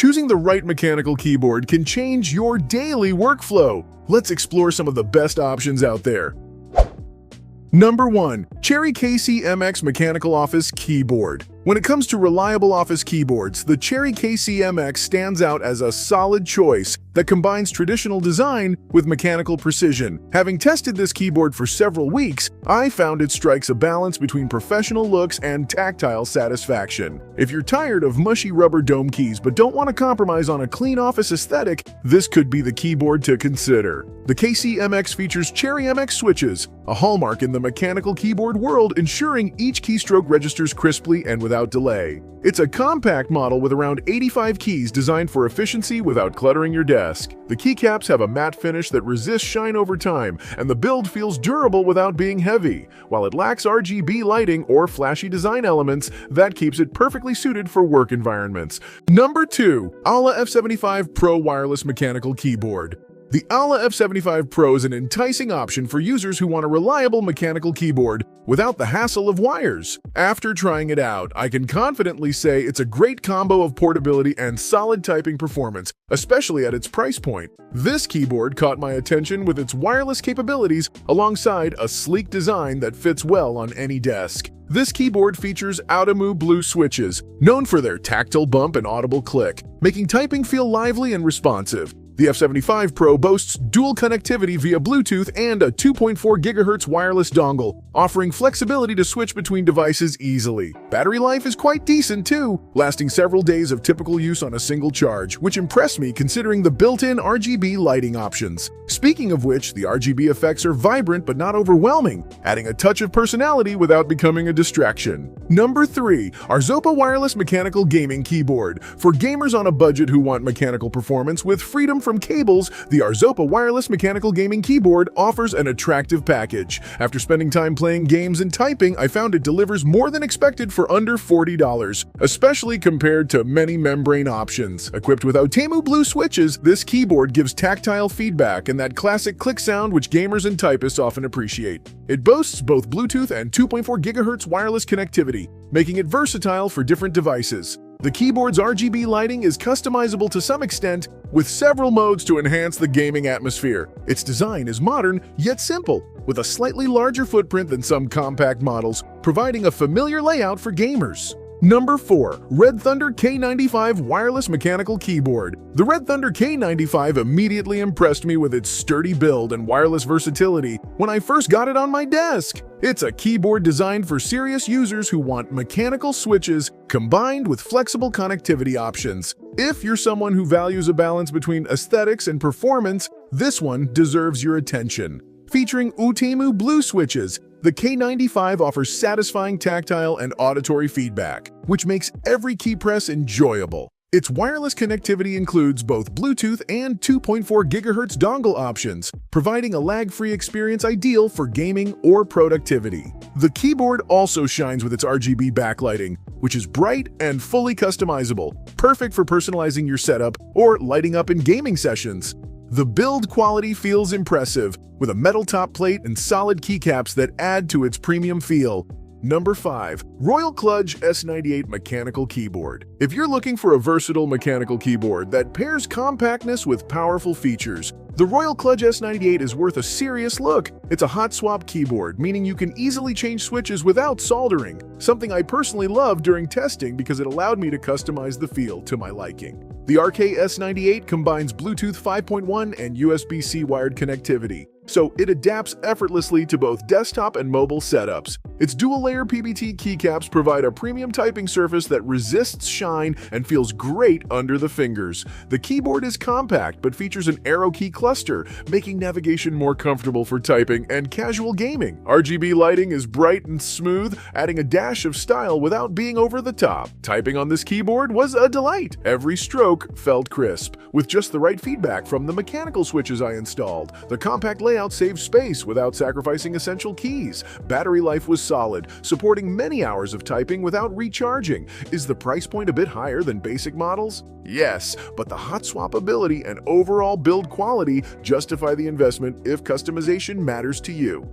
choosing the right mechanical keyboard can change your daily workflow. Let's explore some of the best options out there. Number 1. Cherry KCMX Mechanical Office Keyboard. When it comes to reliable office keyboards, the Cherry KCMX stands out as a solid choice that combines traditional design with mechanical precision. Having tested this keyboard for several weeks, I found it strikes a balance between professional looks and tactile satisfaction. If you're tired of mushy rubber dome keys but don't want to compromise on a clean office aesthetic, this could be the keyboard to consider. The KCMX features Cherry MX switches, a hallmark in the mechanical keyboard world, ensuring each keystroke registers crisply and without delay. It's a compact model with around 85 keys designed for efficiency without cluttering your desk. The keycaps have a matte finish that resists shine over time, and the build feels durable without being heavy. While it lacks RGB lighting or flashy design elements, that keeps it perfectly suited for work environments. Number 2. Alla F75 Pro Wireless Mechanical Keyboard. The Alla F75 Pro is an enticing option for users who want a reliable mechanical keyboard without the hassle of wires. After trying it out, I can confidently say it's a great combo of portability and solid typing performance, especially at its price point. This keyboard caught my attention with its wireless capabilities alongside a sleek design that fits well on any desk. This keyboard features Outemu Blue switches, known for their tactile bump and audible click, making typing feel lively and responsive. The F75 Pro boasts dual connectivity via Bluetooth and a 2.4 GHz wireless dongle, offering flexibility to switch between devices easily. Battery life is quite decent too, lasting several days of typical use on a single charge, which impressed me considering the built-in RGB lighting options. Speaking of which, the RGB effects are vibrant but not overwhelming, adding a touch of personality without becoming a distraction. Number 3. Arzopa Wireless Mechanical Gaming Keyboard. For gamers on a budget who want mechanical performance with freedom from cables, the Arzopa Wireless Mechanical Gaming Keyboard offers an attractive package. After spending time playing games and typing, I found it delivers more than expected for under $40, especially compared to many membrane options. Equipped with Outemu Blue switches, this keyboard gives tactile feedback and that classic click sound which gamers and typists often appreciate. It boasts both Bluetooth and 2.4 GHz wireless connectivity, making it versatile for different devices. The keyboard's RGB lighting is customizable to some extent, with several modes to enhance the gaming atmosphere. Its design is modern, yet simple, with a slightly larger footprint than some compact models, providing a familiar layout for gamers. Number 4. Red Thunder K95 Wireless Mechanical Keyboard. The Red Thunder K95 immediately impressed me with its sturdy build and wireless versatility when I first got it on my desk. It's a keyboard designed for serious users who want mechanical switches combined with flexible connectivity options. If you're someone who values a balance between aesthetics and performance, this one deserves your attention. Featuring Outemu Blue switches, the K95 offers satisfying tactile and auditory feedback, which makes every key press enjoyable. Its wireless connectivity includes both Bluetooth and 2.4 GHz dongle options, providing a lag-free experience ideal for gaming or productivity. The keyboard also shines with its RGB backlighting, which is bright and fully customizable, perfect for personalizing your setup or lighting up in gaming sessions. The build quality feels impressive, with a metal top plate and solid keycaps that add to its premium feel. Number 5. Royal Cludge S98 Mechanical Keyboard. If you're looking for a versatile mechanical keyboard that pairs compactness with powerful features, the Royal Cludge S98 is worth a serious look. It's a hot swap keyboard, meaning you can easily change switches without soldering, something I personally loved during testing because it allowed me to customize the feel to my liking. The RK-S98 combines Bluetooth 5.1 and USB-C wired connectivity, so it adapts effortlessly to both desktop and mobile setups. Its dual-layer PBT keycaps provide a premium typing surface that resists shine and feels great under the fingers. The keyboard is compact but features an arrow key cluster, making navigation more comfortable for typing and casual gaming. RGB lighting is bright and smooth, adding a dash of style without being over the top. Typing on this keyboard was a delight. Every stroke felt crisp, with just the right feedback from the mechanical switches I installed. The compact layout saved space without sacrificing essential keys. Battery life was solid, supporting many hours of typing without recharging. Is the price point a bit higher than basic models? Yes, but the hot swap ability and overall build quality justify the investment if customization matters to you.